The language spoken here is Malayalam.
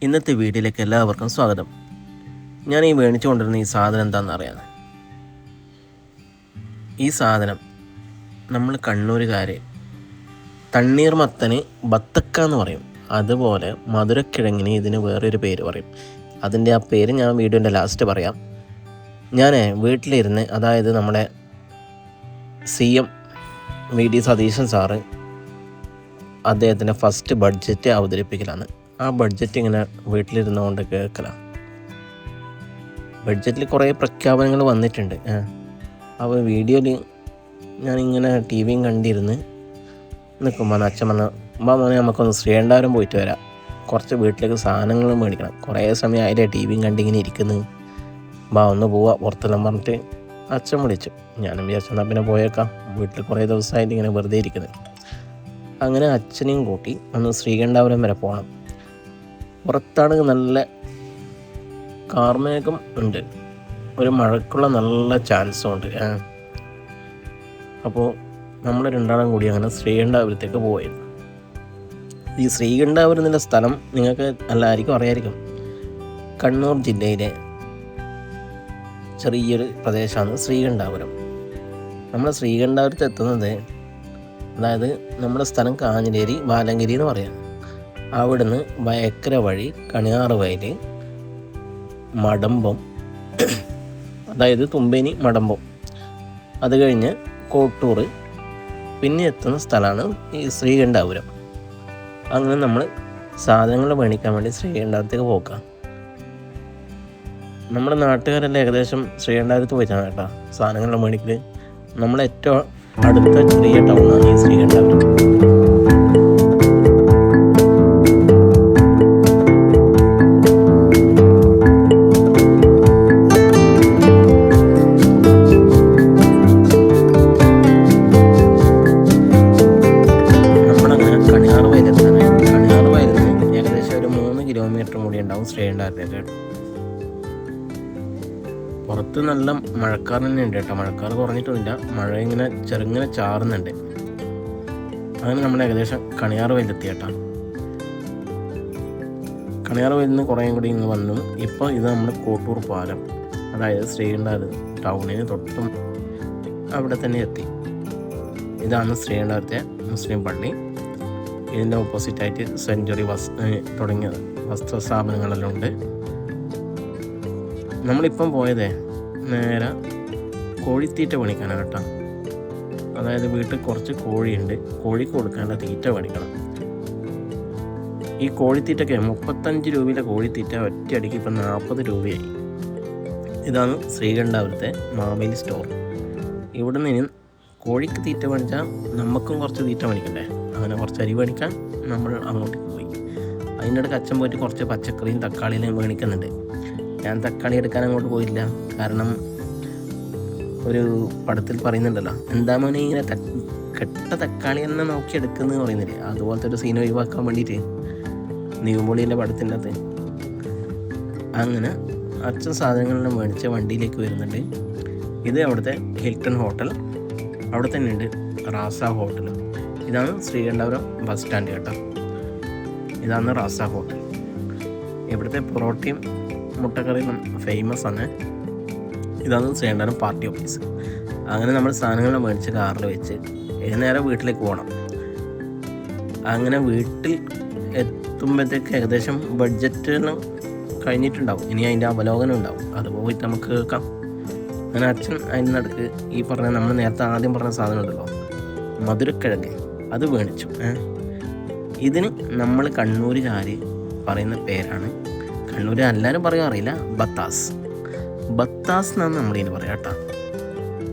ഇന്നത്തെ വീഡിയോയിലേക്ക് എല്ലാവർക്കും സ്വാഗതം. ഞാൻ ഈ മേടിച്ചു കൊണ്ടിരുന്ന ഈ സാധനം എന്താണെന്ന് അറിയാം. ഈ സാധനം നമ്മൾ കണ്ണൂരുകാർ തണ്ണീർമത്തന് ബത്തക്ക എന്ന് പറയും. അതുപോലെ മധുരക്കിഴങ്ങിന് ഇതിന് വേറൊരു പേര് പറയും. അതിൻ്റെ ആ പേര് ഞാൻ വീഡിയോൻ്റെ ലാസ്റ്റ് പറയാം. ഞാൻ വീട്ടിലിരുന്ന്, അതായത് നമ്മുടെ CM VD സതീശൻ സാറ് അദ്ദേഹത്തിൻ്റെ ഫസ്റ്റ് ബഡ്ജറ്റ് അവതരിപ്പിക്കലാണ്. ആ ബഡ്ജറ്റ് ഇങ്ങനെ വീട്ടിലിരുന്നുകൊണ്ട് കേൾക്കലാണ്. ബഡ്ജറ്റിൽ കുറേ പ്രഖ്യാപനങ്ങൾ വന്നിട്ടുണ്ട്. അപ്പോൾ വീഡിയോയിൽ ഞാനിങ്ങനെ TVയും കണ്ടിരുന്ന് നിൽക്കുമ്പോൾ അച്ഛൻ പറഞ്ഞ മോനെ നമുക്കൊന്ന് ശ്രീകണ്ഠാപുരം പോയിട്ട് വരാം, കുറച്ച് വീട്ടിലേക്ക് സാധനങ്ങൾ മേടിക്കണം, കുറേ സമയം അതിലെ TVയും കണ്ടിങ്ങനെ ഇരിക്കുന്നു, ഒന്ന് പോവാം പുറത്തെല്ലാം പറഞ്ഞിട്ട് അച്ഛൻ വിളിച്ചു. ഞാനും വിചാരിച്ചെന്നാൽ പിന്നെ പോയേക്കാം, വീട്ടിൽ കുറേ ദിവസമായിട്ട് ഇങ്ങനെ വെറുതെ ഇരിക്കുന്നത്. അങ്ങനെ അച്ഛനെയും കൂട്ടി ഒന്ന് ശ്രീകണ്ഠാപുരം വരെ പോകണം. പുറത്താണെങ്കിൽ നല്ല കാർമേഘം ഉണ്ട്, ഒരു മഴക്കുള്ള നല്ല ചാൻസും ഉണ്ട്. അപ്പോൾ നമ്മൾ രണ്ടാളും കൂടി അങ്ങനെ ശ്രീകണ്ഠാപുരത്തേക്ക് പോയിരുന്നു. ഈ ശ്രീകണ്ഠാപുരം എന്നുള്ള സ്ഥലം നിങ്ങൾക്ക് എല്ലാവർക്കും അറിയായിരിക്കും. കണ്ണൂർ ജില്ലയിലെ ചെറിയൊരു പ്രദേശമാണ് ശ്രീകണ്ഠാപുരം. നമ്മൾ ശ്രീകണ്ഠാപുരത്ത് എത്തുന്നത്, അതായത് നമ്മുടെ സ്ഥലം കാഞ്ഞിലേരി വാലങ്കരി എന്ന് പറയാം. അവിടുന്ന് വയക്കര വഴി കണിയാറ് വയൽ, മടമ്പം, അതായത് തുമ്പേനി മടമ്പം, അത് കഴിഞ്ഞ് കോട്ടൂർ, പിന്നെ എത്തുന്ന സ്ഥലമാണ് ഈ ശ്രീകണ്ഠാപുരം. അങ്ങനെ നമ്മൾ സാധനങ്ങൾ മേടിക്കാൻ വേണ്ടി ശ്രീകണ്ഠാപുരത്തേക്ക് പോക്കാം. നമ്മുടെ നാട്ടുകാരെല്ലാം ഏകദേശം ശ്രീകണ്ഠാപുരത്ത് പോയിട്ടാണ് കേട്ടോ സാധനങ്ങൾ മേടിക്കൽ. നമ്മളെ ഏറ്റവും അടുത്ത ചെറിയ ടൗണാണ് ഈ ശ്രീകണ്ഠാപുരം. നമ്മളങ്ങനെ കണിയാറ് വയലെത്താനായി. കണിയാറ് വയലിൽ നിന്ന് ഏകദേശം ഒരു 3 കിലോമീറ്റർ കൂടി ഉണ്ടാവും ശ്രീകണ്ഠാപുരത്തേക്ക്. പുറത്ത് നല്ല മഴക്കാർ തന്നെ ഉണ്ട് കേട്ടോ. മഴക്കാർ കുറഞ്ഞിട്ടൊന്നുമില്ല, മഴ ഇങ്ങനെ ചെറുങ്ങനെ ചാറുന്നുണ്ട്. അങ്ങനെ നമ്മൾ ഏകദേശം കണിയാറ് വയലെത്തി കേട്ടോ. കണിയാറ് വയലിൽ നിന്ന് കുറേ കൂടി ഇങ്ങ് വന്നു. ഇപ്പോൾ ഇത് നമ്മുടെ കോട്ടൂർ പാലം, അതായത് ശ്രീകണ്ഠാപുരം ടൗണിന് തൊട്ടും അവിടെ തന്നെ എത്തി. ഇതാണ് ശ്രീകണ്ഠാപുരത്തെ മുസ്ലിം പള്ളി. ഇതിൻ്റെ ഓപ്പോസിറ്റായിട്ട് സെഞ്ച്വറി തുടങ്ങിയ വസ്ത്ര സ്ഥാപനങ്ങളെല്ലാം ഉണ്ട്. നമ്മളിപ്പം പോയതേ നേരെ കോഴിത്തീറ്റ മേടിക്കാനാണ് കേട്ടോ. അതായത് വീട്ടിൽ കുറച്ച് കോഴിയുണ്ട്, കോഴിക്ക് കൊടുക്കാനുള്ള തീറ്റ മേടിക്കണം. ഈ കോഴിത്തീറ്റയ്ക്ക് 35 രൂപയിലെ കോഴിത്തീറ്റ ഒറ്റയടിക്ക് ഇപ്പം 40 രൂപയായി. ഇതാണ് ശ്രീകണ്ഠാപുരത്തെ മാവേലി സ്റ്റോർ. ഇവിടെ നിന്ന് കോഴിക്ക് തീറ്റ മേടിച്ചാൽ നമുക്കും കുറച്ച് തീറ്റ മേടിക്കണ്ടേ. അങ്ങനെ കുറച്ച് അരി മേടിക്കാൻ നമ്മൾ അങ്ങോട്ടേക്ക് പോയി. അതിൻ്റെ ഇടയ്ക്ക് അച്ഛൻ പോയിട്ട് കുറച്ച് പച്ചക്കറിയും തക്കാളിയും മേടിക്കുന്നുണ്ട്. ഞാൻ തക്കാളി എടുക്കാൻ അങ്ങോട്ട് പോയില്ല, കാരണം ഒരു പടത്തിൽ പറയുന്നുണ്ടല്ലോ, എന്താ മോനെ ഇങ്ങനെ കെട്ട തക്കാളി തന്നെ നോക്കി എടുക്കുന്നത് പറയുന്നില്ലേ, അതുപോലത്തെ ഒരു സീൻ ഒഴിവാക്കാൻ വേണ്ടിയിട്ട് നീവുമ്പൊളിൻ്റെ പടത്തിൻ്റെ അകത്ത്. അങ്ങനെ അച്ഛൻ സാധനങ്ങളെല്ലാം മേടിച്ച് വണ്ടിയിലേക്ക് വരുന്നുണ്ട്. ഇത് അവിടുത്തെ ഹിൽട്ടൺ ഹോട്ടൽ, അവിടെ തന്നെ ഉണ്ട് റാസ ഹോട്ടൽ. ഇതാണ് ശ്രീകണ്ഠാപുരം ബസ് സ്റ്റാൻഡ് കേട്ടോ. ഇതാണ് റാസ ഹോട്ടൽ. ഇവിടുത്തെ പൊറോട്ടയും മുട്ടക്കറിയും ഫേമസ് ആണ്. ഇതാണ് ശ്രീകണ്ഠാപുരം പാർട്ടി ഓഫീസ്. അങ്ങനെ നമ്മൾ സാധനങ്ങൾ മേടിച്ച് കാറിൽ വെച്ച് നേരെ വീട്ടിലേക്ക് പോകണം. അങ്ങനെ വീട്ടിൽ എത്തുമ്പോഴത്തേക്ക് ഏകദേശം ബഡ്ജറ്റെല്ലാം കഴിഞ്ഞിട്ടുണ്ടാവും. ഇനി അതിൻ്റെ അവലോകനം ഉണ്ടാവും, അത് പോയിട്ട് നമുക്ക് കേൾക്കാം. അങ്ങനെ അച്ഛൻ അതിൻ്റെ നടുക്ക് ഈ പറഞ്ഞ നമ്മൾ നേരത്തെ ആദ്യം പറഞ്ഞ സാധനം ഉണ്ടല്ലോ, മധുരക്കിഴങ്ങ്, അത് മേടിച്ചു. ഇതിന് നമ്മൾ കണ്ണൂരുകാർ പറയുന്ന പേരാണ്, കണ്ണൂർ എല്ലാവരും പറയാൻ അറിയില്ല, ബത്താസ്. ബത്താസ് എന്നാണ് നമ്മളിതിന് പറയാം കേട്ടോ.